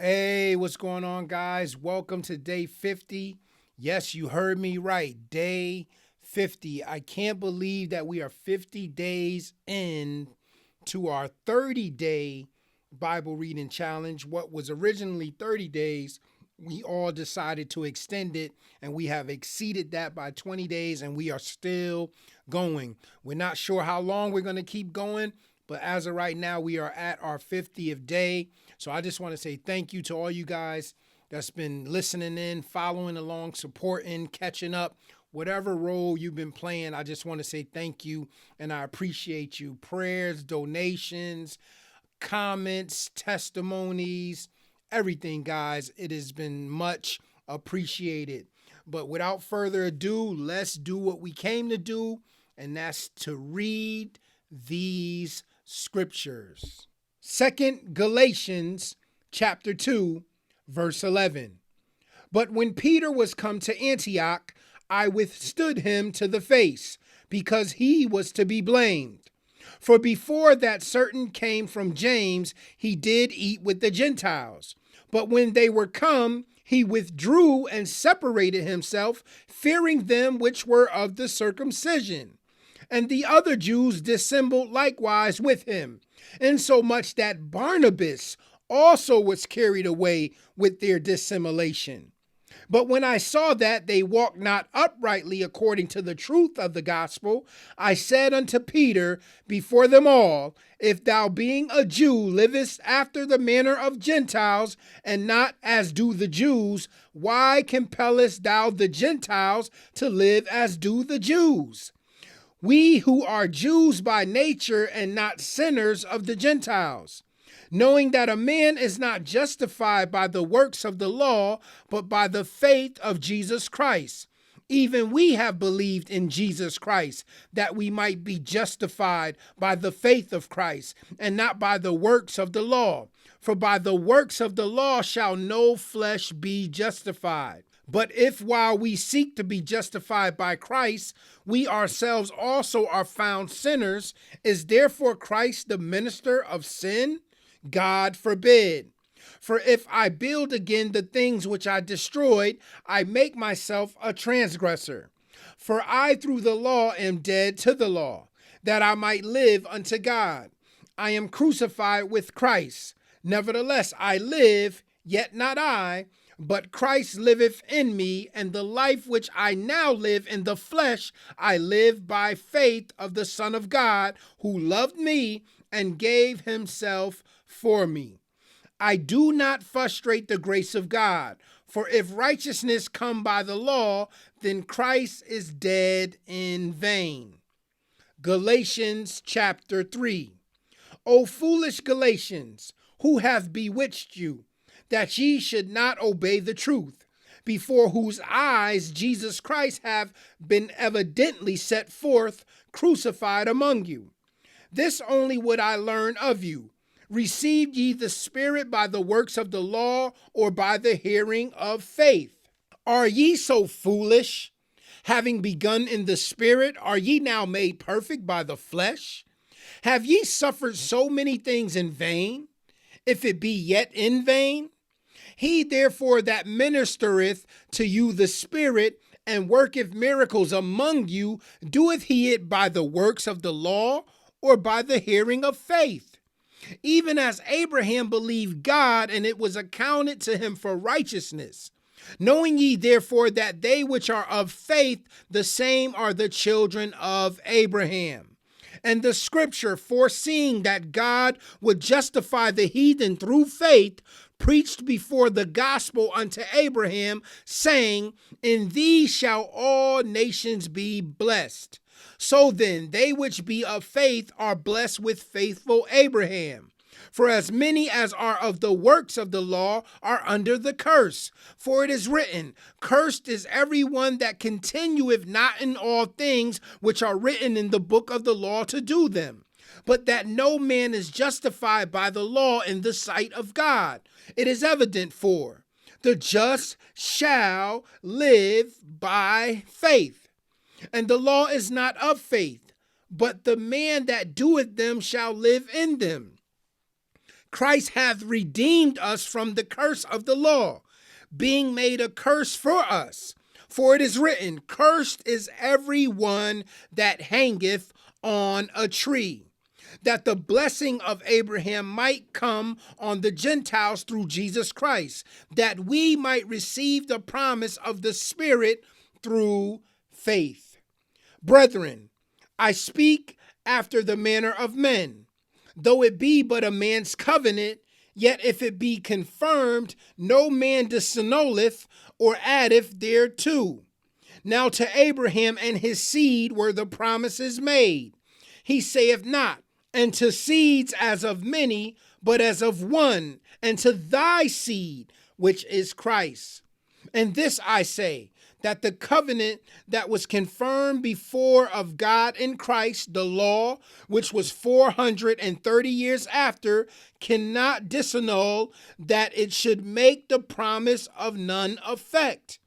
Hey, what's going on, guys? Welcome to day 50. Yes, you heard me right. Day 50. I can't believe that we are 50 days in to our 30-day Bible reading challenge. What was originally 30 days, we all decided to extend it, and we have exceeded that by 20 days, and we are still going. We're not sure how long we're going to keep going, but as of right now, we are at our 50th day. So I just want to say thank you to all you guys that's been listening in, following along, supporting, catching up. Whatever role you've been playing, I just want to say thank you and I appreciate you. Prayers, donations, comments, testimonies, everything, guys. It has been much appreciated. But without further ado, let's do what we came to do, and that's to read these scriptures. Second Galatians chapter 2, verse 11. But when Peter was come to Antioch, I withstood him to the face, because he was to be blamed. For before that certain came from James, he did eat with the Gentiles. But when they were come, he withdrew and separated himself, fearing them which were of the circumcision. And the other Jews dissembled likewise with him, insomuch that Barnabas also was carried away with their dissimulation. But when I saw that they walked not uprightly according to the truth of the gospel, I said unto Peter before them all, if thou being a Jew livest after the manner of Gentiles, and not as do the Jews, why compellest thou the Gentiles to live as do the Jews? We who are Jews by nature and not sinners of the Gentiles, knowing that a man is not justified by the works of the law, but by the faith of Jesus Christ. Even we have believed in Jesus Christ, that we might be justified by the faith of Christ, and not by the works of the law. For by the works of the law shall no flesh be justified. But if while we seek to be justified by Christ, we ourselves also are found sinners, is therefore Christ the minister of sin? God forbid. For if I build again the things which I destroyed, I make myself a transgressor. For I through the law am dead to the law, that I might live unto God. I am crucified with Christ. Nevertheless, I live, yet not I, but Christ liveth in me, and the life which I now live in the flesh, I live by faith of the Son of God, who loved me and gave himself for me. I do not frustrate the grace of God, for if righteousness come by the law, then Christ is dead in vain. Galatians chapter 3. O foolish Galatians, who hath bewitched you, that ye should not obey the truth, before whose eyes Jesus Christ hath been evidently set forth, crucified among you? This only would I learn of you. Received ye the Spirit by the works of the law, or by the hearing of faith? Are ye so foolish? Having begun in the Spirit, are ye now made perfect by the flesh? Have ye suffered so many things in vain, if it be yet in vain? He therefore that ministereth to you the Spirit, and worketh miracles among you, doeth he it by the works of the law, or by the hearing of faith? Even as Abraham believed God, and it was accounted to him for righteousness. Knowing ye therefore that they which are of faith, the same are the children of Abraham. And the scripture, foreseeing that God would justify the heathen through faith, preached before the gospel unto Abraham, saying, in thee shall all nations be blessed. So then, they which be of faith are blessed with faithful Abraham. For as many as are of the works of the law are under the curse. For it is written, cursed is every one that continueth not in all things which are written in the book of the law to do them. But that no man is justified by the law in the sight of God. It is evident, for the just shall live by faith. And the law is not of faith, but the man that doeth them shall live in them. Christ hath redeemed us from the curse of the law, being made a curse for us. For it is written, cursed is every one that hangeth on a tree, that the blessing of Abraham might come on the Gentiles through Jesus Christ, that we might receive the promise of the Spirit through faith. Brethren, I speak after the manner of men. Though it be but a man's covenant, yet if it be confirmed, no man disannulleth or addeth thereto. Now to Abraham and his seed were the promises made. He saith not, and to seeds as of many, but as of one, and to thy seed, which is Christ. And this I say, that the covenant that was confirmed before of God in Christ, the law, which was 430 years after, cannot disannul that it should make the promise of none effect.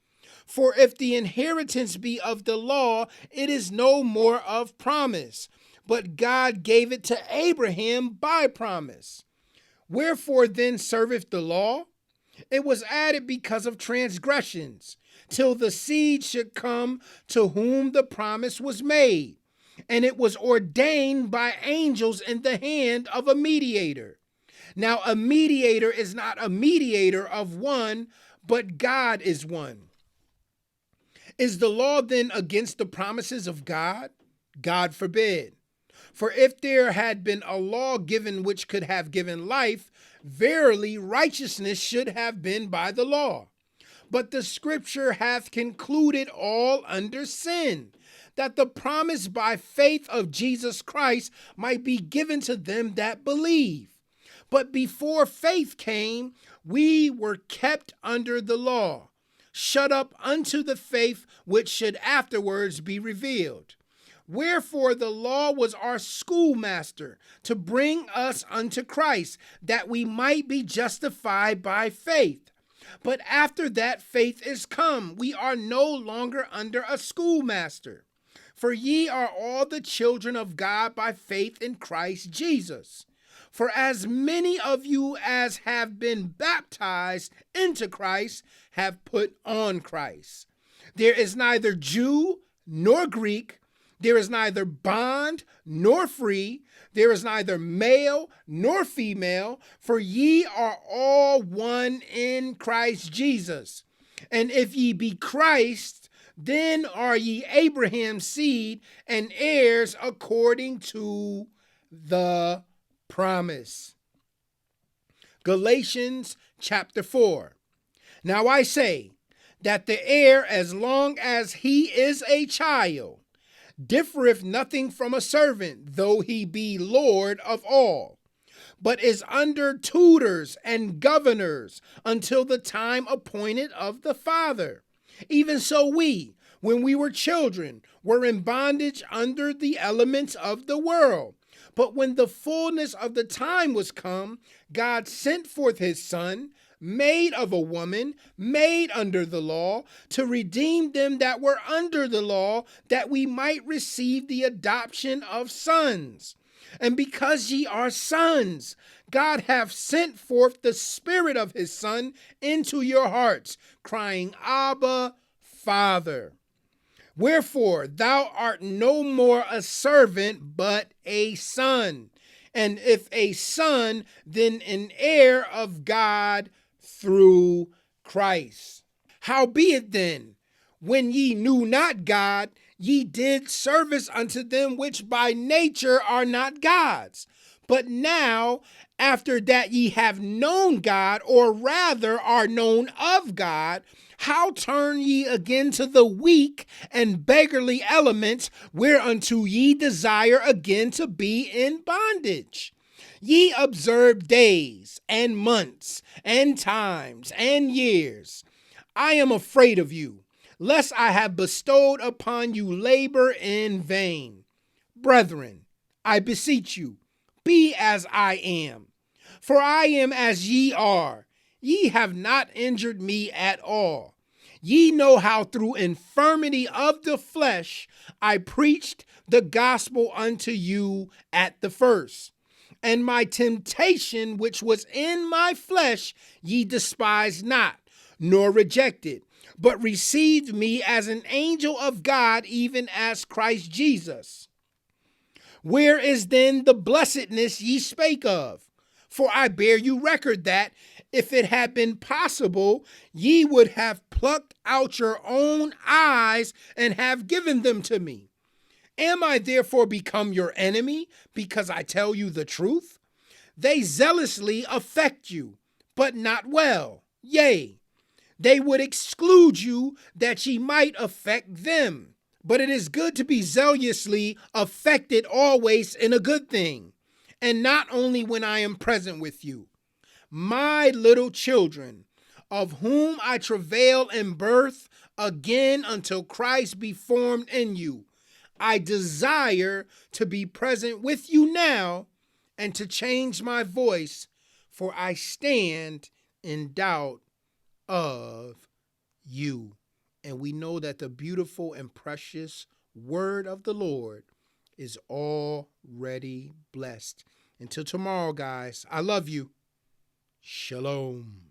For if the inheritance be of the law, it is no more of promise, but God gave it to Abraham by promise. Wherefore then serveth the law? It was added because of transgressions, till the seed should come to whom the promise was made. And it was ordained by angels in the hand of a mediator. Now a mediator is not a mediator of one, but God is one. Is the law then against the promises of God? God forbid. For if there had been a law given which could have given life, verily righteousness should have been by the law. But the scripture hath concluded all under sin, that the promise by faith of Jesus Christ might be given to them that believe. But before faith came, we were kept under the law, shut up unto the faith which should afterwards be revealed. Wherefore the law was our schoolmaster to bring us unto Christ, that we might be justified by faith. But after that faith is come, we are no longer under a schoolmaster. For ye are all the children of God by faith in Christ Jesus. For as many of you as have been baptized into Christ have put on Christ. There is neither Jew nor Greek, there is neither bond nor free, there is neither male nor female, for ye are all one in Christ Jesus. And if ye be Christ, then are ye Abraham's seed and heirs according to the promise. Galatians chapter 4. Now I say that the heir, as long as he is a child, differeth nothing from a servant, though he be Lord of all, but is under tutors and governors until the time appointed of the Father. Even so we, when we were children, were in bondage under the elements of the world. But when the fullness of the time was come, God sent forth his Son, made of a woman, made under the law, to redeem them that were under the law, that we might receive the adoption of sons. And because ye are sons, God hath sent forth the Spirit of his Son into your hearts, crying, Abba, Father. Wherefore thou art no more a servant, but a son. And if a son, then an heir of God through Christ. Howbeit then, when ye knew not God, ye did service unto them which by nature are not gods. But now, after that ye have known God, or rather are known of God, how turn ye again to the weak and beggarly elements, whereunto ye desire again to be in bondage? Ye observe days and months and times and years. I am afraid of you, lest I have bestowed upon you labor in vain. Brethren, I beseech you, be as I am. For I am as ye are. Ye have not injured me at all. Ye know how through infirmity of the flesh I preached the gospel unto you at the first. And my temptation, which was in my flesh, ye despised not, nor rejected, but received me as an angel of God, even as Christ Jesus. Where is then the blessedness ye spake of? For I bear you record that, if it had been possible, ye would have plucked out your own eyes and have given them to me. Am I therefore become your enemy because I tell you the truth? They zealously affect you, but not well. Yea, they would exclude you that ye might affect them. But it is good to be zealously affected always in a good thing, and not only when I am present with you. My little children, of whom I travail in birth again until Christ be formed in you, I desire to be present with you now and to change my voice, for I stand in doubt of you. And we know that the beautiful and precious word of the Lord is already blessed. Until tomorrow, guys, I love you. Shalom.